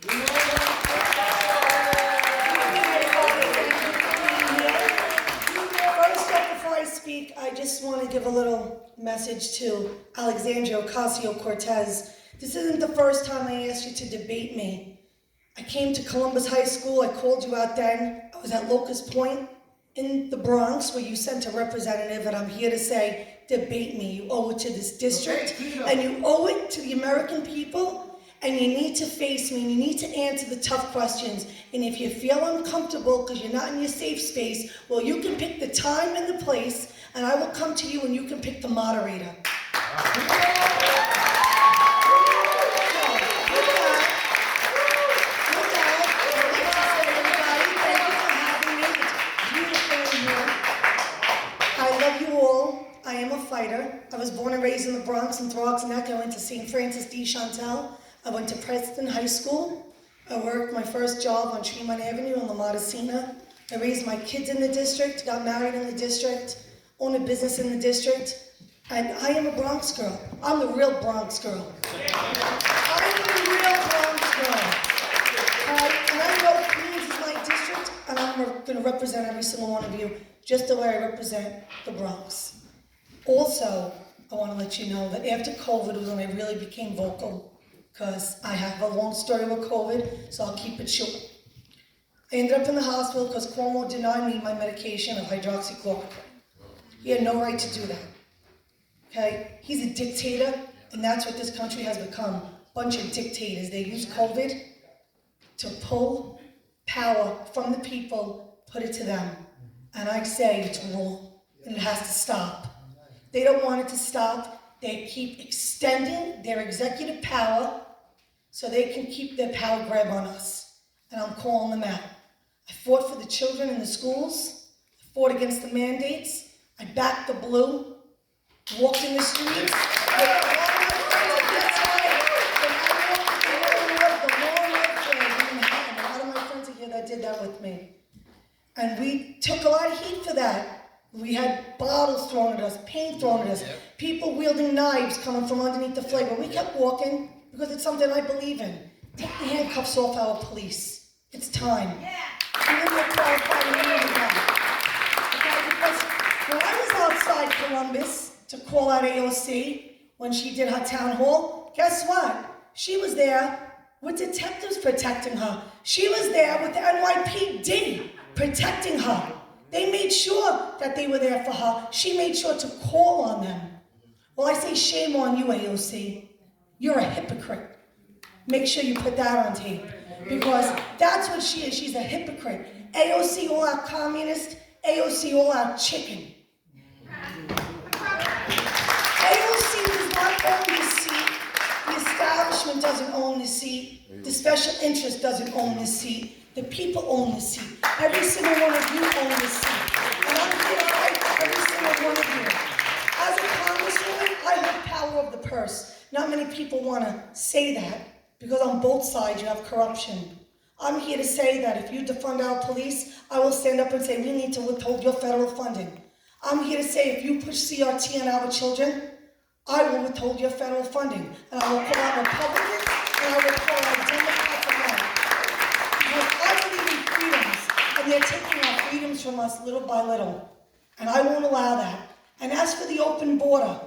First up, before I speak, I just want to give a little message to Alexandria Ocasio-Cortez. This isn't the first time I asked you to debate me. I came to Columbus High School, I called you out then. I was at Locust Point in the Bronx where you sent a representative, and I'm here to say, debate me. You owe it to this district, and you owe it to the American people, and you need to face me, and you need to answer the tough questions. And if you feel uncomfortable because you're not in your safe space, well, you can pick the time and the place, and I will come to you and you can pick the moderator. I am a fighter. I was born and raised in the Bronx and Throgs Neck. I went to St. Francis de Chantal. I went to Preston High School. I worked my first job on Tremont Avenue in La Modestina. I raised my kids in the district, got married in the district, owned a business in the district, and I am a Bronx girl. I'm the real Bronx girl. I'm the real Bronx girl. And I know Queens is my district, and I'm going to represent every single one of you just the way I represent the Bronx. Also, I want to let you know that after COVID was when I really became vocal, because I have a long story with COVID, so I'll keep it short. I ended up in the hospital because Cuomo denied me my medication of hydroxychloroquine. He had no right to do that. Okay? He's a dictator, and that's what this country has become. A bunch of dictators. They use COVID to pull power from the people, put it to them. And I say it's wrong, and it has to stop. They don't want it to stop. They keep extending their executive power so they can keep their power grab on us. And I'm calling them out. I fought for the children in the schools. I fought against the mandates. I backed the blue, walked in the streets. A lot of my friends are here that did that with me. And we took a lot of heat for that. We had bottles thrown at us, paint thrown at us, people wielding knives coming from underneath the flag, but we kept walking because it's something I believe in. Take the handcuffs off our police. It's time. Even though qualified immunity back. Okay, because when I was outside Columbus to call out AOC when she did her town hall, guess what? She was there with detectives protecting her. She was there with the NYPD protecting her. They made sure that they were there for her. She made sure to call on them. Well, I say shame on you, AOC. You're a hypocrite. Make sure you put that on tape. Because that's what she is. She's a hypocrite. AOC all out communist. AOC all out chicken. AOC does not own the seat. The establishment doesn't own the seat. The special interest doesn't own the seat. The people own the seat. Every single one of you own the seat. And I'm here to fight for every single one of you. As a congresswoman, I hold power of the purse. Not many people want to say that because on both sides you have corruption. I'm here to say that if you defund our police, I will stand up and say we need to withhold your federal funding. I'm here to say if you push CRT on our children, I will withhold your federal funding. And I will call out Republicans and I will call out Democrats alike. I believe in freedoms, and they're taking our freedoms from us little by little, and I won't allow that. And as for the open border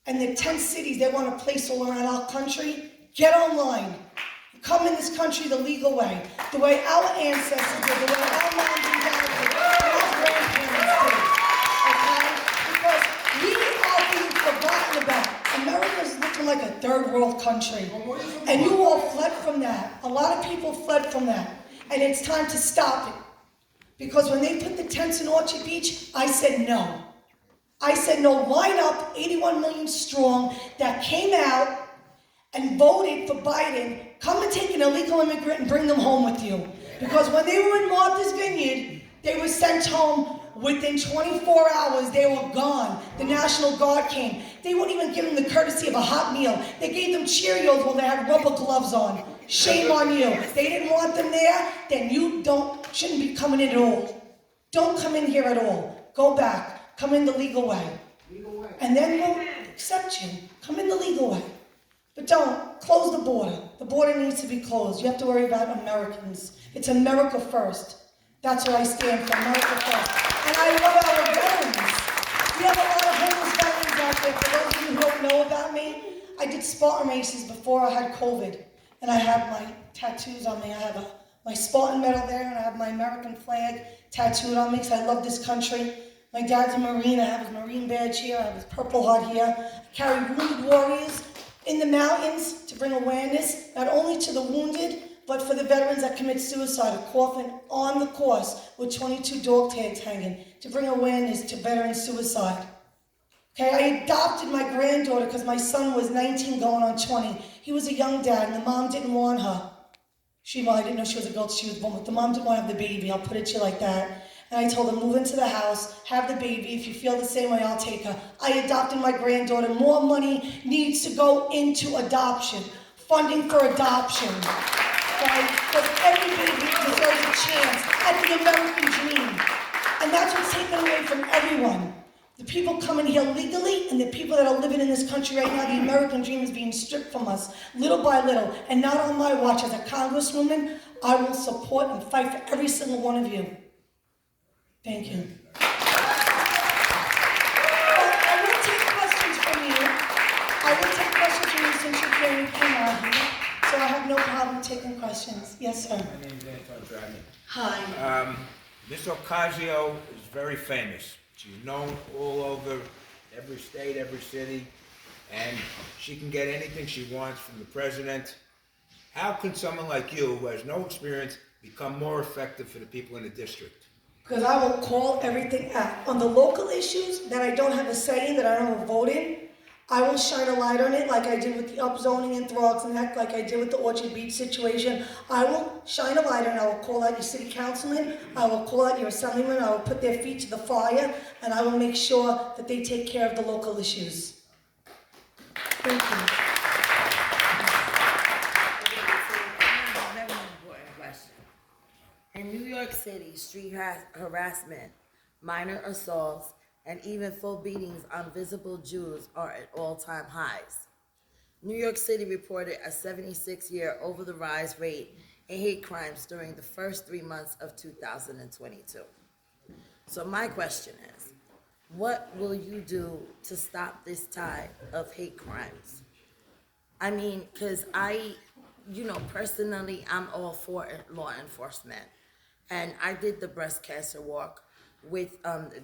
and the 10 cities they want to place all around our country, get online. Come in this country the legal way, the way our ancestors did, the way our moms and dads did, our grandparents did, okay? Because we are being forgotten about. America's looking like a third world country. And you all fled from that. A lot of people fled from that. And it's time to stop it. Because when they put the tents in Orchard Beach, I said no. I said no, line up 81 million strong that came out and voted for Biden. Come and take an illegal immigrant and bring them home with you. Because when they were in Martha's Vineyard, they were sent home. Within 24 hours, they were gone. The National Guard came. They wouldn't even give them the courtesy of a hot meal. They gave them Cheerios while they had rubber gloves on. Shame on you. They didn't want them there, then you shouldn't be coming in at all. Don't come in here at all. Go back. Come in the legal way. And then we'll accept you. Come in the legal way. But don't. Close the border. The border needs to be closed. You have to worry about Americans. It's America first. That's what I stand for, America first. And I love our veterans. We have a lot of homeless veterans out there. For those of you who don't know about me, I did Spartan races before I had COVID. And I have my tattoos on me. I have my Spartan medal there, and I have my American flag tattooed on me because I love this country. My dad's a Marine. I have his Marine badge here. I have his Purple Heart here. I carry wounded warriors in the mountains to bring awareness, not only to the wounded, but for the veterans that commit suicide. A coffin on the course with 22 dog tags hanging to bring awareness to veteran suicide. Okay, I adopted my granddaughter because my son was 19 going on 20. He was a young dad and the mom didn't want her. I didn't know she was a girl till she was born, but the mom didn't want to have the baby. I'll put it to you like that. And I told her, move into the house, have the baby. If you feel the same way, I'll take her. I adopted my granddaughter. More money needs to go into adoption, funding for adoption. Right? Because every baby deserves a chance at the American dream. And that's what's taken away from everyone. The people coming here legally and the people that are living in this country right now, the American dream is being stripped from us little by little. And not on my watch. As a congresswoman, I will support and fight for every single one of you. Thank you. I will take questions from you. I will take questions from you since you're here and you came out here. So I have no problem taking questions. Yes, sir. My name is Anton Dragni. Hi. Ms. Ocasio is very famous. She's known all over every state, every city, and she can get anything she wants from the president. How can someone like you, who has no experience, become more effective for the people in the district? Because I will call everything out. On the local issues that I don't have a say in, that I don't have a vote in, I will shine a light on it like I did with the upzoning in Throgs and Neck, like I did with the Orchard Beach situation. I will shine a light on it. I will call out your city councilman. I will call out your assemblyman. I will put their feet to the fire, and I will make sure that they take care of the local issues. Thank you. In New York City, street harassment, minor assaults, and even full beatings on visible Jews are at all-time highs. New York City reported a 76-year over-the-rise rate in hate crimes during the first 3 months of 2022. So my question is, what will you do to stop this tide of hate crimes? I mean, because personally, I'm all for law enforcement. And I did the breast cancer walk with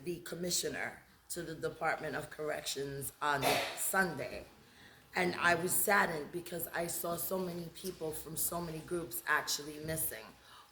the commissioner to the Department of Corrections on Sunday. And I was saddened because I saw so many people from so many groups actually missing,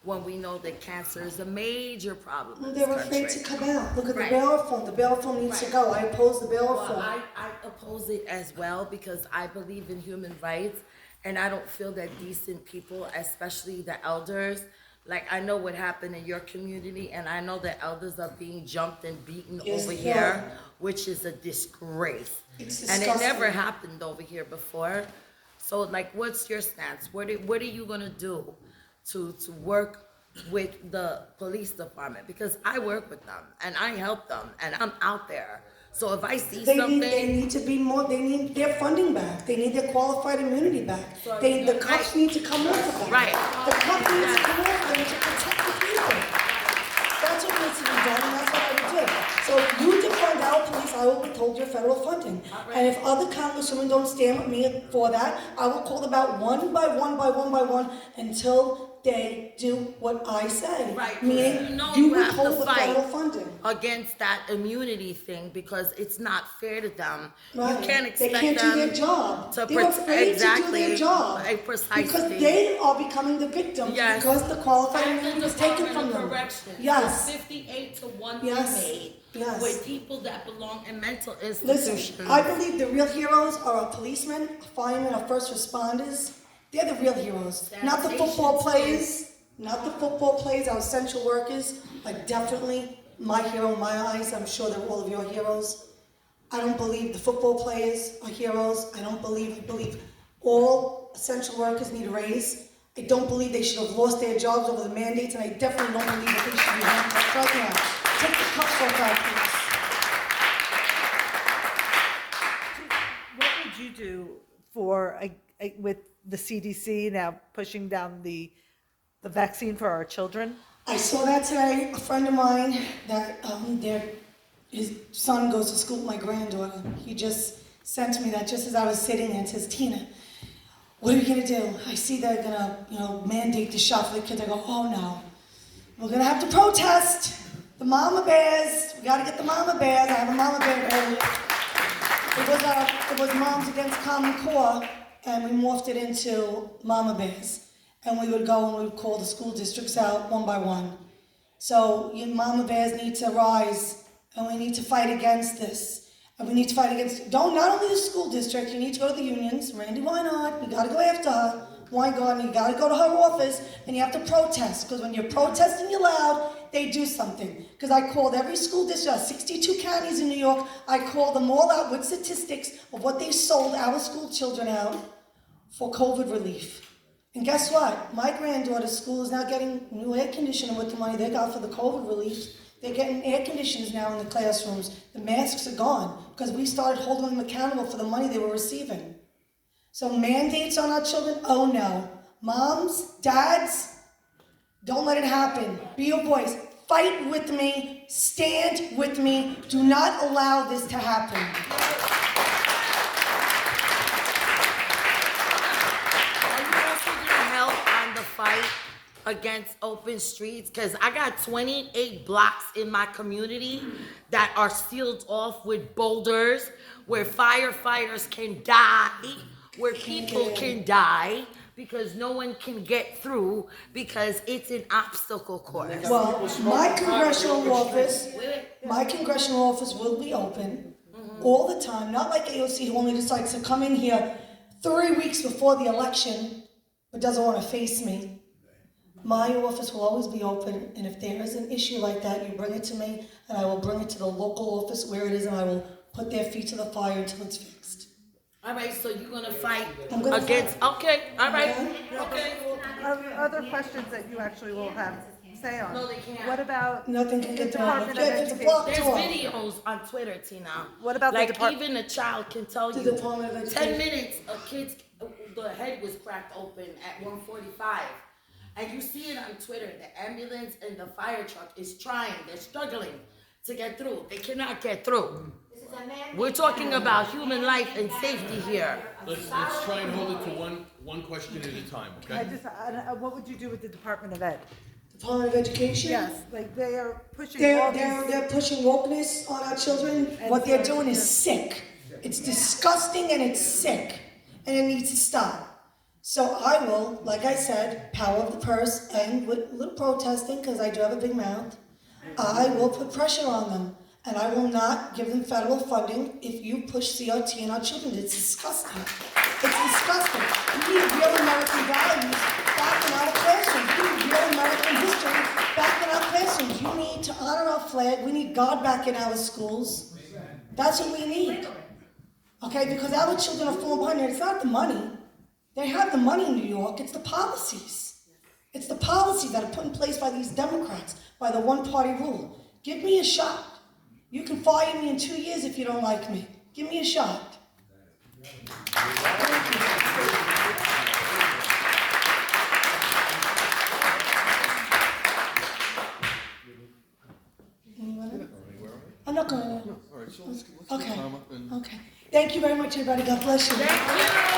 when we know that cancer is a major problem in this They're country. afraid to come out. Look at Right. the bail reform. The bail reform needs to Right. go. I oppose the bail Well, reform. I oppose it as well because I believe in human rights, and I don't feel that decent people, especially the elders, like I know what happened in your community, and I know that elders are being jumped and beaten Yes, over they here, are. which is a disgrace. It's And it disgusting. never happened over here before. So like, what's your stance? What are you gonna do to work with the police department? Because I work with them and I help them and I'm out there. So if I see something. They need to be more, they need their funding back. They need their qualified immunity back. So, The cops need to come off of them. Right. The cops need to come off of them to protect the people. That's what needs to be done, and that's what I would do. So if you defund our police, I will withhold your federal funding. And if other congresswomen don't stand with me for that, I will call them out one by one until they do what I say. Right, Meaning, you you have to withhold the federal fight funding. against that immunity thing because it's not fair to them. Right. You can't expect they can't them do their job. to They're afraid to do their job precisely. because they are becoming the victims Yes. because the qualified And immunity the was taken Department from of them. Corrections, Yes. 58 to 1 Yes. made Yes. with people that belong in mental Listen, institutions. I believe the real heroes are our policemen, our firemen, our first responders. They're the real heroes, not the football players. Not the football players, our essential workers are definitely my hero in my eyes. I'm sure they're all of your heroes. I don't believe the football players are heroes. I believe all essential workers need a raise. I don't believe they should have lost their jobs over the mandates, and I definitely don't believe that they should be handcuffed right now. Take the cuffs off our police. What would you do for with the CDC now pushing down the vaccine for our children? I saw that today. A friend of mine that his son goes to school with my granddaughter. He just sent me that just as I was sitting there and says, Tina, what are we gonna do? I see they're gonna, mandate the shot for the kids. I go, oh no. We're gonna have to protest. The mama bears. We gotta get the mama bears. I have a mama bear earlier. It was Moms Against Common Core, and we morphed it into mama bears. And we would go and we would call the school districts out one by one. So you mama bears need to rise, and we need to fight against this. And we need to fight against, not only the school district, you need to go to the unions. Randy, why not? You gotta go after her. Why God? You gotta go to her office, and you have to protest. Because when you're protesting, you're loud, they do something. Because I called every school district, 62 counties in New York, I called them all out with statistics of what they sold our school children out for COVID relief. And guess what? My granddaughter's school is now getting new air conditioning with the money they got for the COVID relief. They're getting air conditioners now in the classrooms. The masks are gone because we started holding them accountable for the money they were receiving. So mandates on our children? Oh no. Moms, dads, don't let it happen. Be a voice. Fight with me. Stand with me. Do not allow this to happen. Fight against open streets, because I got 28 blocks in my community that are sealed off with boulders, where firefighters can die, where people can die because no one can get through because it's an obstacle course. Well, my congressional office will be open all the time, not like AOC who only decides to come in here 3 weeks before the election but doesn't want to face me. My office will always be open, and if there is an issue like that, you bring it to me, and I will bring it to the local office where it is, and I will put their feet to the fire until it's fixed. All right, so you're gonna fight I'm gonna against? fight. Okay, all right, Okay. okay. Other questions that you actually will have say on? No, they can't. What about Nothing can get through. Department of It's a block There's tour. videos on Twitter, Tina. What about the like Department? even a child can tell The you. Department of 10 Education. minutes, a kid's the head was cracked open at 1:45, and you see it on Twitter. The ambulance and the fire truck is trying. They're struggling to get through. They cannot get through. We're talking about human life and safety here. Let's try and hold it to one question at a time, okay? What would you do with the Department of Ed? Department of Education? Yes, like they are pushing all these. They're pushing wokeness on our children. What they're doing is sick. It's disgusting and it's sick. And it needs to stop. So I will, like I said, power of the purse and with a little protesting, because I do have a big mouth, I will put pressure on them. And I will not give them federal funding if you push CRT on our children. It's disgusting. It's disgusting. We need real American values back in our classrooms. We need real American history back in our classrooms. You need to honor our flag. We need God back in our schools. That's what we need. Okay, because our children are falling behind. And it's not the money. They have the money in New York. It's the policies. It's the policies that are put in place by these Democrats, by the one-party rule. Give me a shot. You can fire me in 2 years if you don't like me. Give me a shot. I'm not going to. All right, so let's Okay. calm up and. Okay. Thank you very much, everybody. God bless you. Thank you.